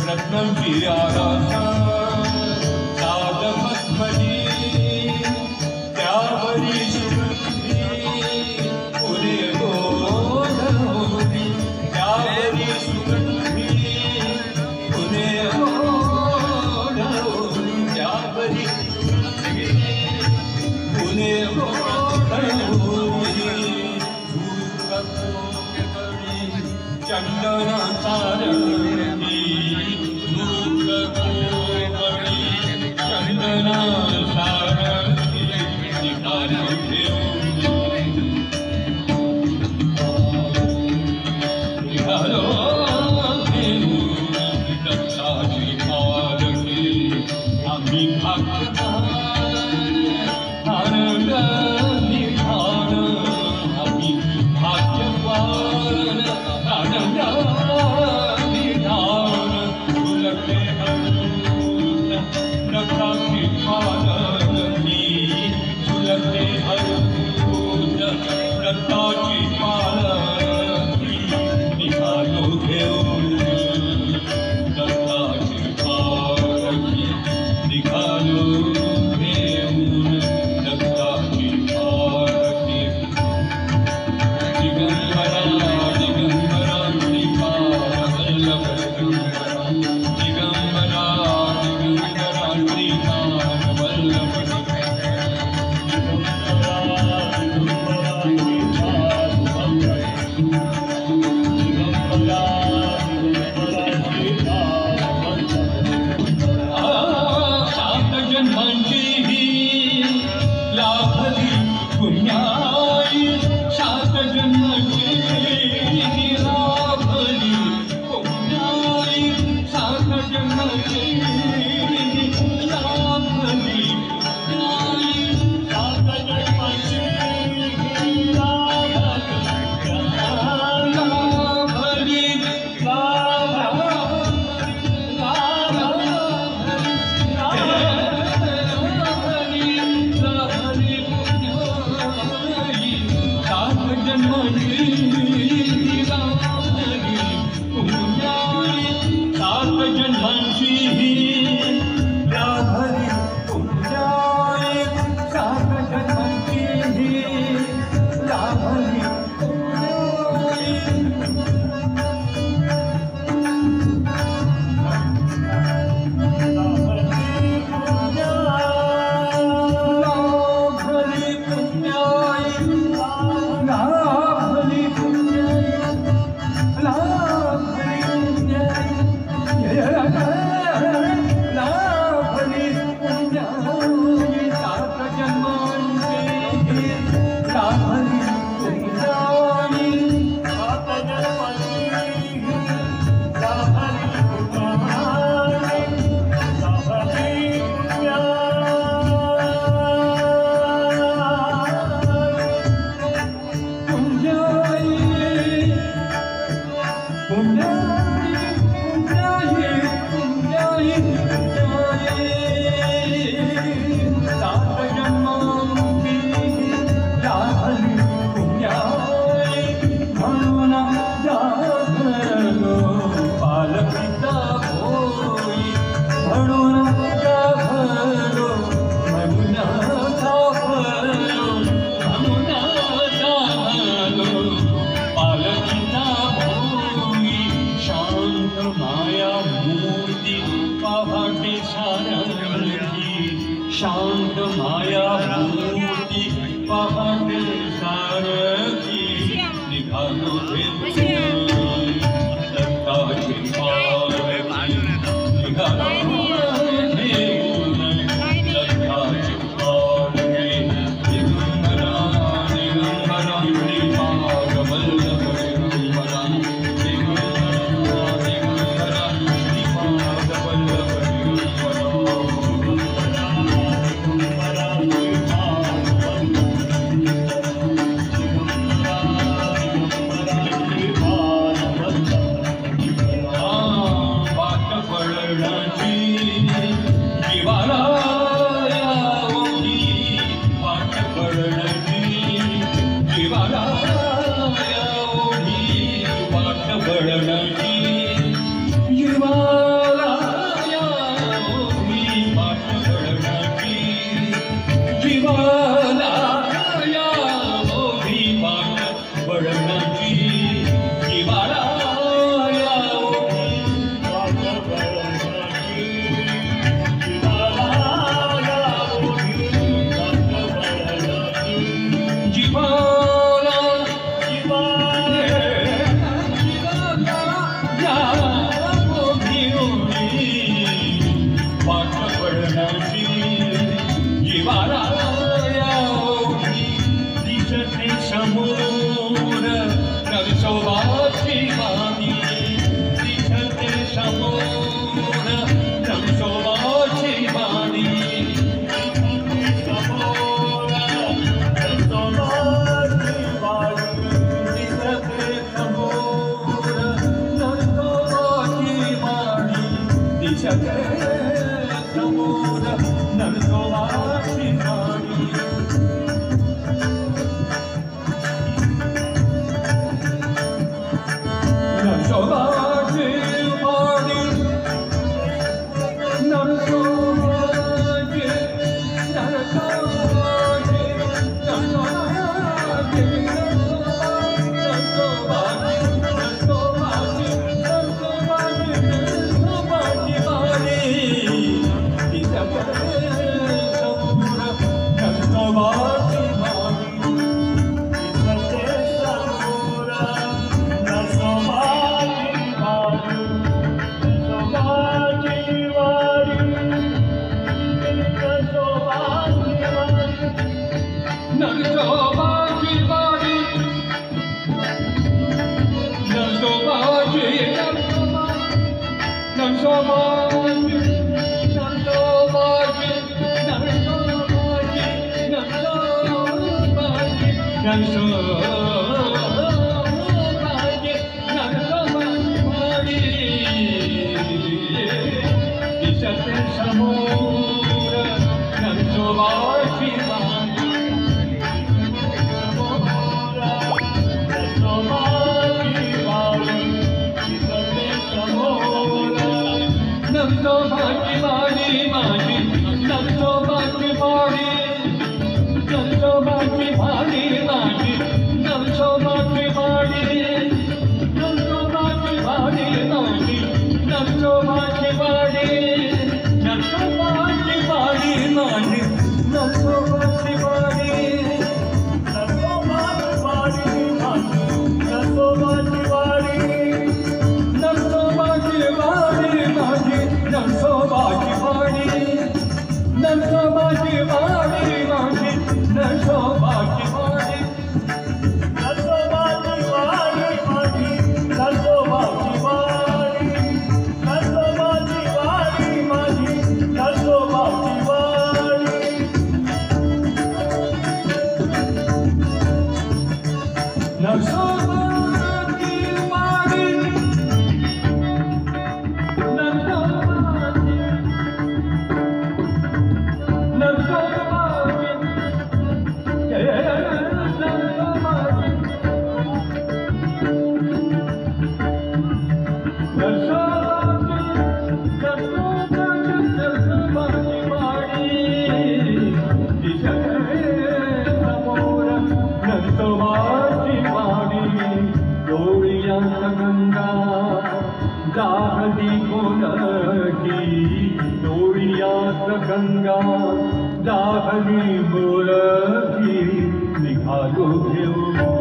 रत्नांची आरासा साधमध्वनी त्यावरी सुगंधी फुले गोडवली त्यावरी सुगंधी फुले गोडवली त्यावरी फुले गोडवली चंदना सारंगी धूप कोमळी चंदना सारंगी निघालो घेऊन दत्ताची पालखी आम्ही आनंद निघाल आम्ही भाग्यवान शांत माया मूर्ती पहाटे सारखी निघालो दत्ताची पालखी निघालो घेऊन दत्ताची पालखी दिगंबरा दिगंबरा श्रीपाद वल्लभ दिगंबरा दिगंबरा दिगंबरा श्रीपाद वल्लभ दिगंबरा जीवाला या ओघी वाट वळणाची जीवाला या ओघी वाट वळणाची जीवाला या ओघी वाट वळणाची जीवाला या ओघी वाट वळणाची जीवाला जीवाला या ओघी दिसते समोर नरसोबाची वाणी दिसते समोर नरसोबाची वाणी दिसते समोर नरसोबाची वाणी दिसते समोर नरसोबाची वाणी दिसते समोर नरसोबाची वाणी नरसोबाची वाणी नरसोबाची नरसोबाची नरसोबाची नरसोबाची नरसोबाची वाणी दिसते समोर नरसोबाची वाणी दिसते समोर नरसोबाची वाणी नरसोबाची वाणी नरसोबाची नरसोबाची नरसोबाची नरसोबाची नरसोबाची नरसोबाची नरसोबाची वाणी दिसते समोर नरसोबाची वाणी नरसोबाची वाणी माझी नरसोबाची वाणी नरसोबाची वाणी माझी नरसोबाची वाणी नरसोबाची वाणी माझी नरसोबाची वाणी नरसोबाची वाणी माझी नरसोबाची वाणी नरसोबाची वाणी माझी नरसोबाची वाणी नरसोबाची वाणी माझी नरसोबाची वाणी नरसोबाची वाणी माझी नरसोबाची वाणी नरसोबाची वाणी माझी नरसोबाची वाणी नरसोबाची वाणी माझी नरसोबाची वाणी नरसोबाची वाणी गंगा दाहली बोलकी डोळ्यात गंगा दाहली बोलकी निघालो घेऊ